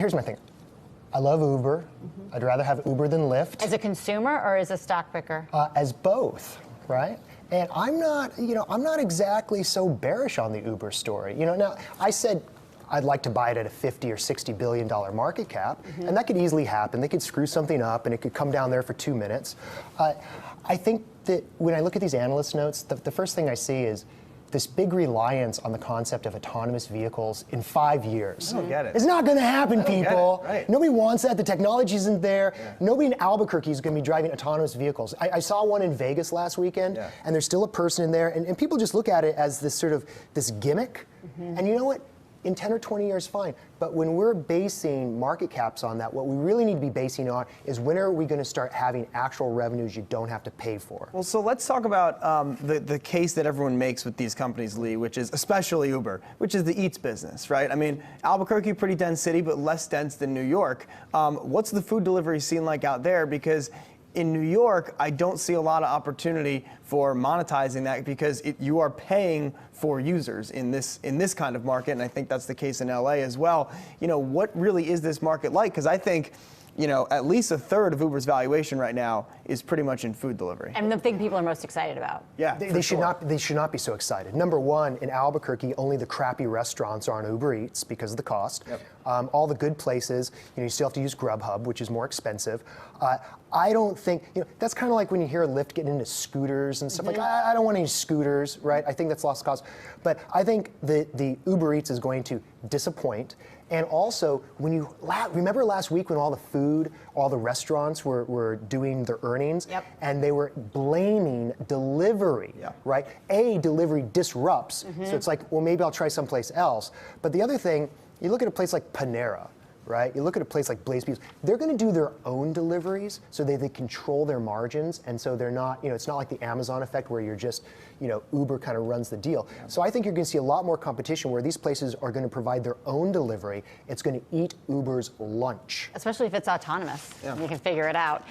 Here's my thing. I love Uber. I'd rather have Uber than Lyft. As a consumer or as a stock picker? As both, right? And I'm not exactly so bearish on the Uber story. Now I said I'd like to buy it at a $50 or $60 billion market cap, and that could easily happen. They could screw something up, and it could come down there for 2 minutes. I think that when I look at these analyst notes, the first thing I see is this big reliance on the concept of autonomous vehicles in 5 years. I don't get it. It's not going to happen, people. Right. Nobody wants that. The technology isn't there. Yeah. Nobody in Albuquerque is going to be driving autonomous vehicles. I saw one in Vegas last weekend, and there's still a person in there, and people just look at it as this sort of this gimmick. And you know what? In 10 or 20 years, fine. But when we're basing market caps on that, what we really need to be basing on is when are we going to start having actual revenues you don't have to pay for? Well, so let's talk about the case that everyone makes with these companies, Lee, which is especially Uber, which is the eats business, right? I mean, Albuquerque, pretty dense city, but less dense than New York. What's the food delivery scene like out there? Because in New York, I don't see a lot of opportunity for monetizing that because you are paying for users in this kind of market, and I think that's the case in LA as well. What really is this market like? Because I think, at least a third of Uber's valuation right now is pretty much in food delivery. And the thing people are most excited about. Yeah, they should not be so excited. Number one, in Albuquerque, only the crappy restaurants are on Uber Eats because of the cost. Yep. All the good places, you still have to use Grubhub, which is more expensive. I don't think, that's kind of like when you hear Lyft getting into scooters and stuff like, I don't want any scooters, right? I think that's lost cause. But I think the Uber Eats is going to disappoint. And also, when you remember last week when all the restaurants were doing their earnings, and they were blaming delivery, right? Delivery disrupts, so it's like, well, maybe I'll try someplace else. But the other thing, you look at a place like Panera, right? You look at a place like Blaze Beef, they're going to do their own deliveries so they control their margins, and so they're not, it's not like the Amazon effect where you're just, Uber kind of runs the deal. So I think you're going to see a lot more competition where these places are going to provide their own delivery. It's going to eat Uber's lunch. Especially if it's autonomous. You can figure it out.